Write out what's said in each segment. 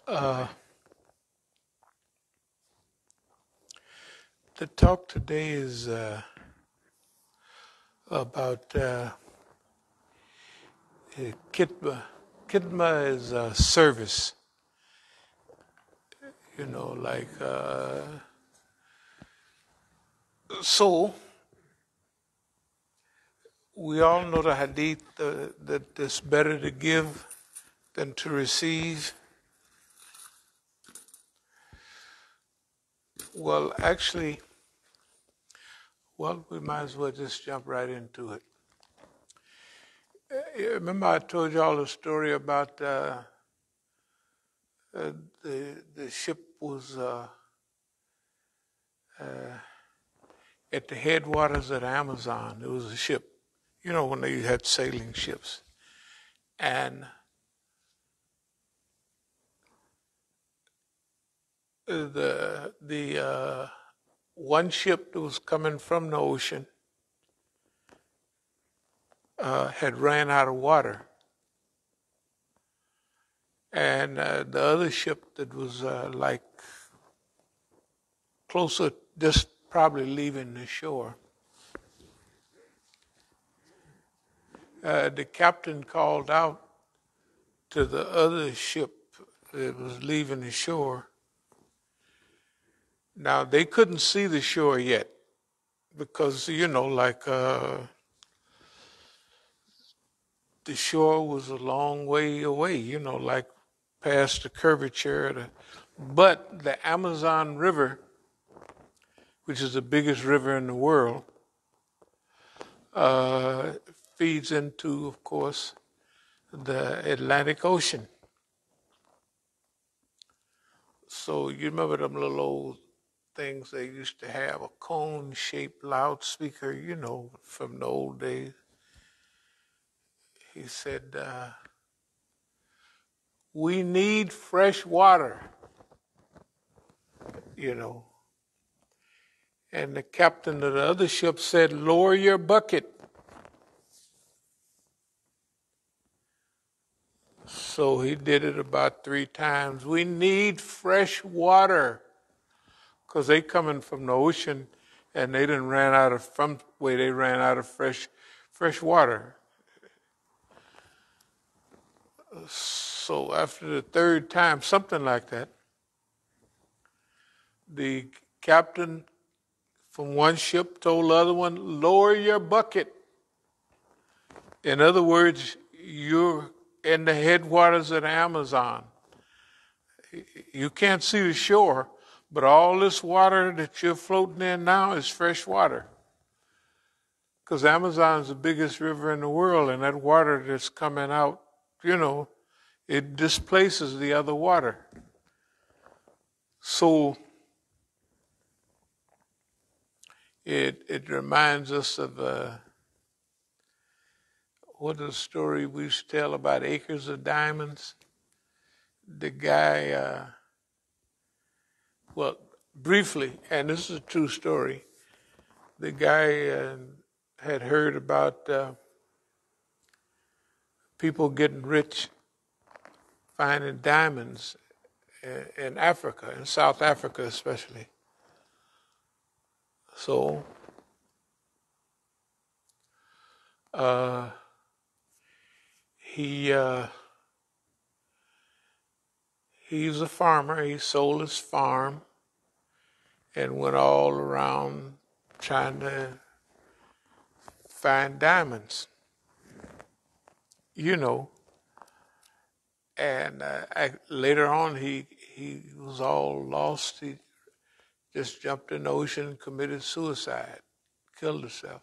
Uh, the talk today is about khidma. Khidma is service, like, so we all know the hadith that it's better to give than to receive. Well, actually, we might as well just jump right into it. Remember I told you all the story about the ship was at the headwaters of the Amazon. It was a ship, when they had sailing ships. And the one ship that was coming from the ocean had ran out of water. And the other ship that was like closer, just probably leaving the shore, the captain called out to the other ship that was leaving the shore. Now, they couldn't see the shore yet because, the shore was a long way away, like past the curvature. But the Amazon River, which is the biggest river in the world, feeds into, of course, the Atlantic Ocean. So you remember them little old things they used to have, a cone-shaped loudspeaker, from the old days. He said, we need fresh water, And the captain of the other ship said, lower your bucket. So he did it about 3 times. We need fresh water. Because they coming from the ocean and they ran out of fresh water. So after the 3rd time, something like that, the captain from one ship told the other one, lower your bucket. In other words, you're in the headwaters of the Amazon. You can't see the shore, but all this water that you're floating in now is fresh water. Because Amazon is the biggest river in the world, and that water that's coming out, it displaces the other water. So it reminds us of what is the story we used to tell about acres of diamonds? The guy, briefly, and this is a true story, the guy had heard about people getting rich finding diamonds in Africa, in South Africa especially. So he's a farmer. He sold his farm and went all around trying to find diamonds, And later on, he was all lost. He just jumped in the ocean and committed suicide, killed himself.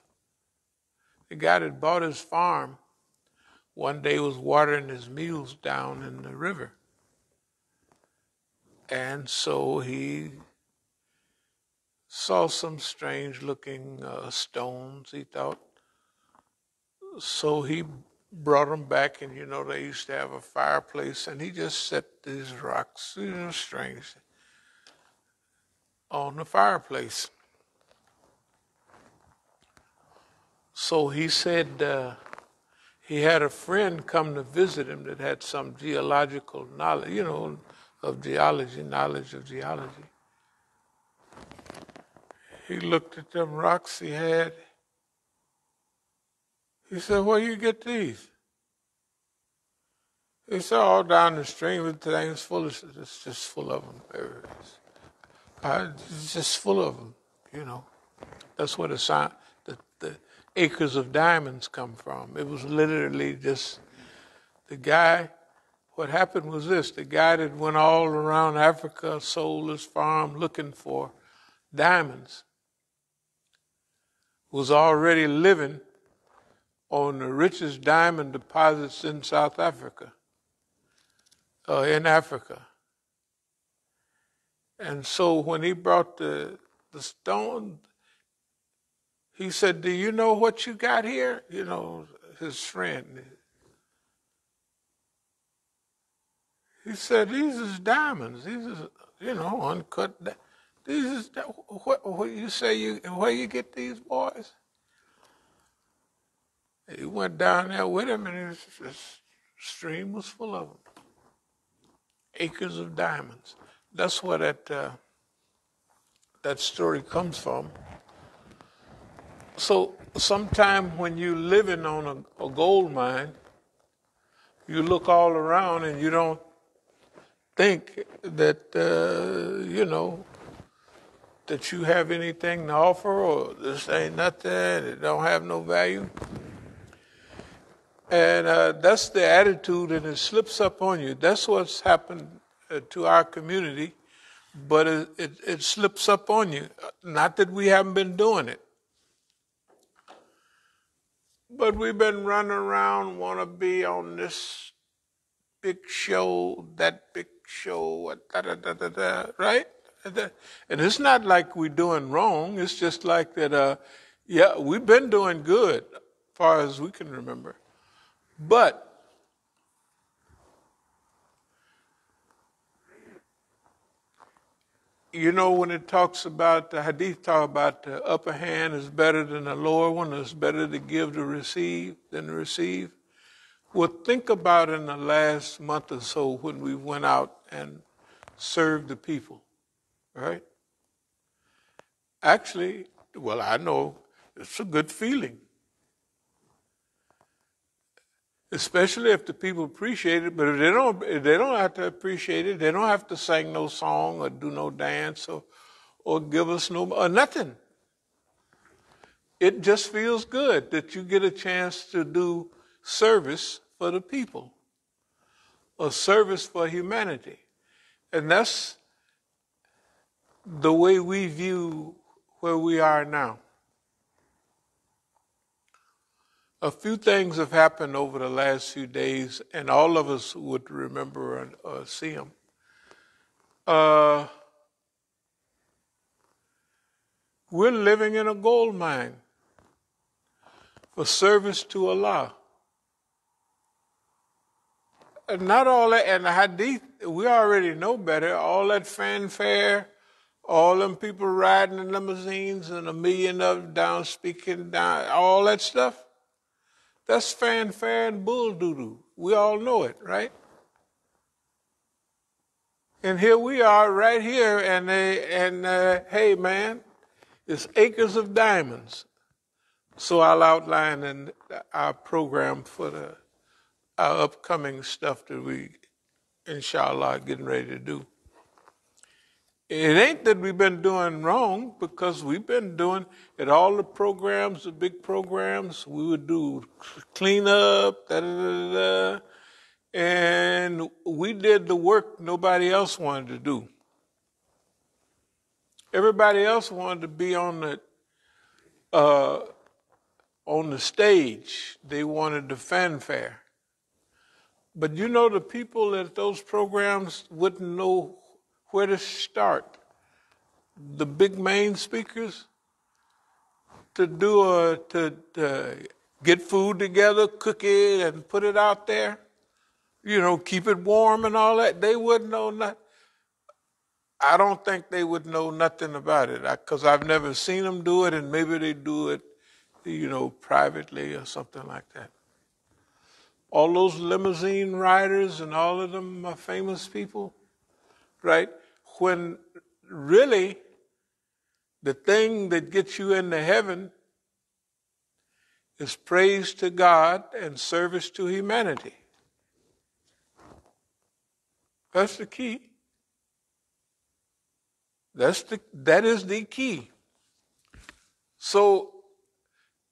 The guy that bought his farm one day was watering his mules down in the river. And so he saw some strange looking stones, he thought. So he brought them back, and they used to have a fireplace, and he just set these rocks, strange, on the fireplace. So he said he had a friend come to visit him that had some geological knowledge, of geology, knowledge of geology. He looked at them rocks he had. He said, where you get these? He said, all down the stream, the thing's full of, it's just full of them. It's just full of them, you know. That's where the acres of diamonds come from. It was literally just the guy. What happened was this: the guy that went all around Africa, sold his farm looking for diamonds, was already living on the richest diamond deposits in South Africa, in Africa. And so when he brought the stone, he said, do you know what you got here? You know, his friend. He said, these is diamonds. These is, you know, uncut. These is, what you say, where you get these boys? He went down there with him, and his stream was full of them. Acres of diamonds. That's where that story comes from. So sometime when you're living on a gold mine, you look all around and you don't think that, you know, that you have anything to offer, or this ain't nothing, it don't have no value. And that's the attitude, and it slips up on you. That's what's happened to our community, but it slips up on you. Not that we haven't been doing it, but we've been running around, want to be on this big show, that big show, right? And it's not like we're doing wrong. It's just like that, yeah, we've been doing good as far as we can remember. But you know, when it talks about, the hadith talk about the upper hand is better than the lower one, it's better to give to receive than to receive. Well, think about in the last month or so when we went out and served the people, right? Actually, well, I know it's a good feeling. Especially if the people appreciate it, but if they don't have to appreciate it, they don't have to sing no song or do no dance or give us or nothing. It just feels good that you get a chance to do service for the people, or service for humanity. And that's the way we view where we are now. A few things have happened over the last few days, and all of us would remember or see them. We're living in a gold mine for service to Allah. And not all that, and the hadith, we already know better. All that fanfare, all them people riding in limousines and a million of them down speaking down, all that stuff. That's fanfare and bull doo-doo. We all know it, right? And here we are right here, and hey, man, it's acres of diamonds. So I'll outline in our program for our upcoming stuff that we, inshallah, are getting ready to do. It ain't that we've been doing wrong, because we've been doing at all the programs, the big programs. We would do cleanup, and we did the work nobody else wanted to do. Everybody else wanted to be on the stage. They wanted the fanfare. But you know, the people at those programs wouldn't know where to start. The big main speakers to get food together, cook it, and put it out there. You know, keep it warm and all that. They wouldn't know nothing. I don't think they would know nothing about it, because I've never seen them do it, and maybe they do it, you know, privately or something like that. All those limousine riders and all of them are famous people. right? When really the thing that gets you into heaven is praise to God and service to humanity. That's the key. That is the key. So,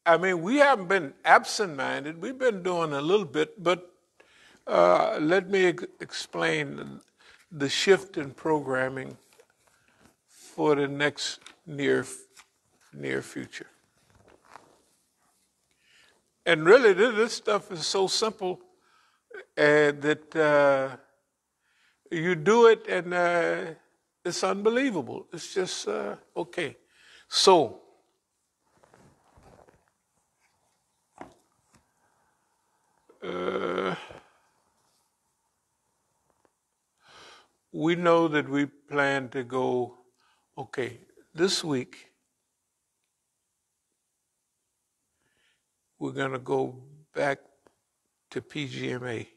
I mean, we haven't been absent-minded. We've been doing a little bit, but let me explain the shift in programming for the next near future. And really, this stuff is so simple that you do it, and it's unbelievable. It's just, okay. So, we know that we plan to go, okay, this week, we're going to go back to PGMA.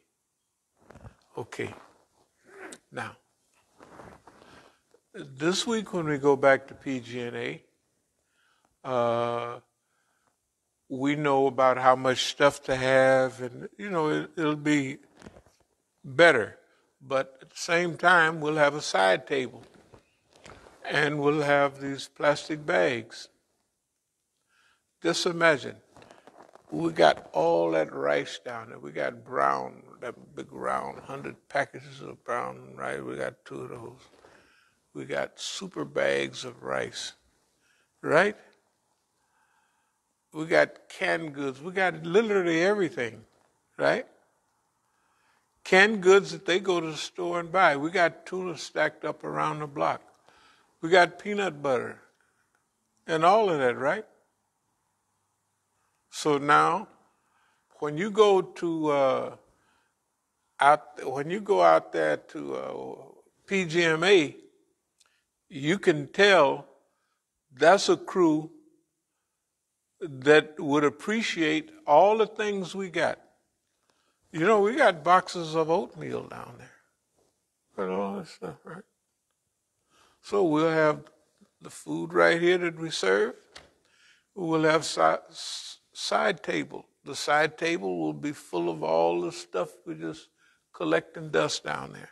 Okay. Now, this week when we go back to PGNA, we know about how much stuff to have, and, it'll be better. But at the same time, we'll have a side table, and we'll have these plastic bags. Just imagine, we got all that rice down there. We got brown, that big round, 100 packages of brown rice. We got 2 of those. We got super bags of rice, right? We got canned goods. We got literally everything, right? Canned goods that they go to the store and buy. We got tuna stacked up around the block. We got peanut butter and all of that, right? So now, when you go to out there to PGMA, you can tell that's a crew that would appreciate all the things we got. We got boxes of oatmeal down there and all that stuff, right? So we'll have the food right here that we serve. We'll have side table. The side table will be full of all the stuff we just collecting dust down there.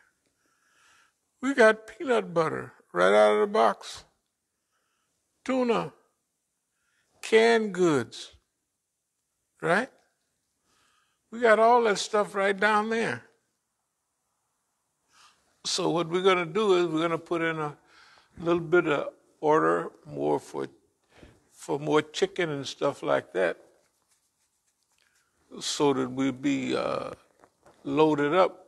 We got peanut butter right out of the box, tuna, canned goods, right? We got all that stuff right down there. So what we're going to do is we're going to put in a little bit of order more for more chicken and stuff like that, so that we'll be loaded up.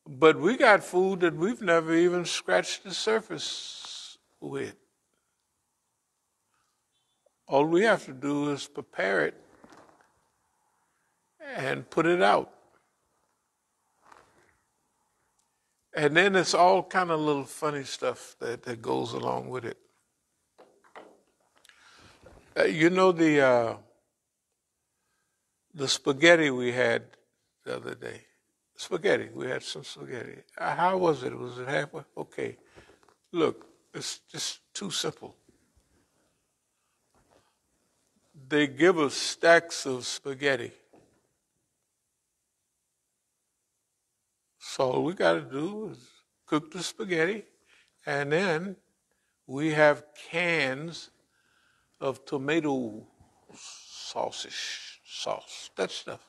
But we got food that we've never even scratched the surface with. All we have to do is prepare it and put it out. And then it's all kind of little funny stuff that goes along with it. The spaghetti we had the other day. Spaghetti. We had some spaghetti. How was it? Was it halfway? Okay. Look, it's just too simple. They give us stacks of spaghetti. So all we got to do is cook the spaghetti, and then we have cans of tomato sauce, that stuff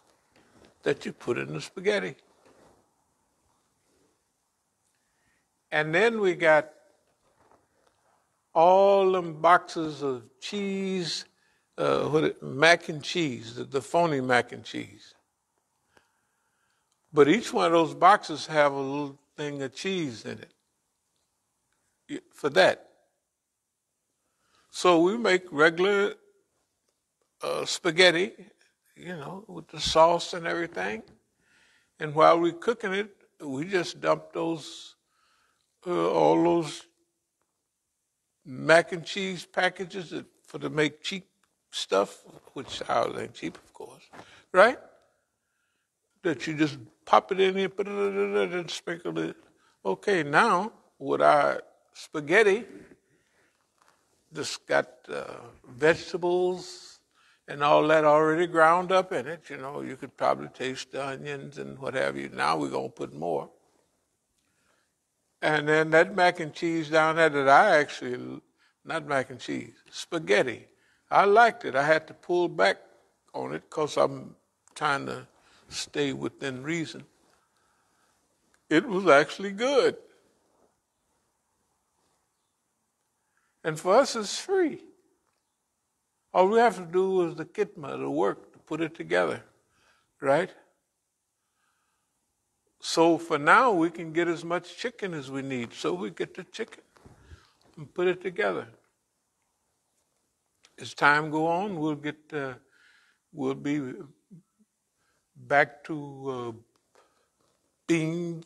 that you put in the spaghetti. And then we got all them boxes of cheese, mac and cheese, the phony mac and cheese. But each one of those boxes have a little thing of cheese in it for that. So we make regular spaghetti, with the sauce and everything. And while we're cooking it, we just dump those, all those mac and cheese packages to make cheap stuff, which ours ain't cheap, of course, right? That you just pop it in here, put it and sprinkle it Okay, now with our spaghetti, just got vegetables and all that already ground up in it. You know, you could probably taste the onions and what have you. Now we're going to put more. And then that mac and cheese down there that I actually, not mac and cheese, spaghetti. I liked it. I had to pull back on it because I'm trying to stay within reason. It was actually good. And for us, it's free. All we have to do is the kitma, the work, to put it together, right? So for now, we can get as much chicken as we need. So we get the chicken and put it together. As time go on, we'll be back to beans,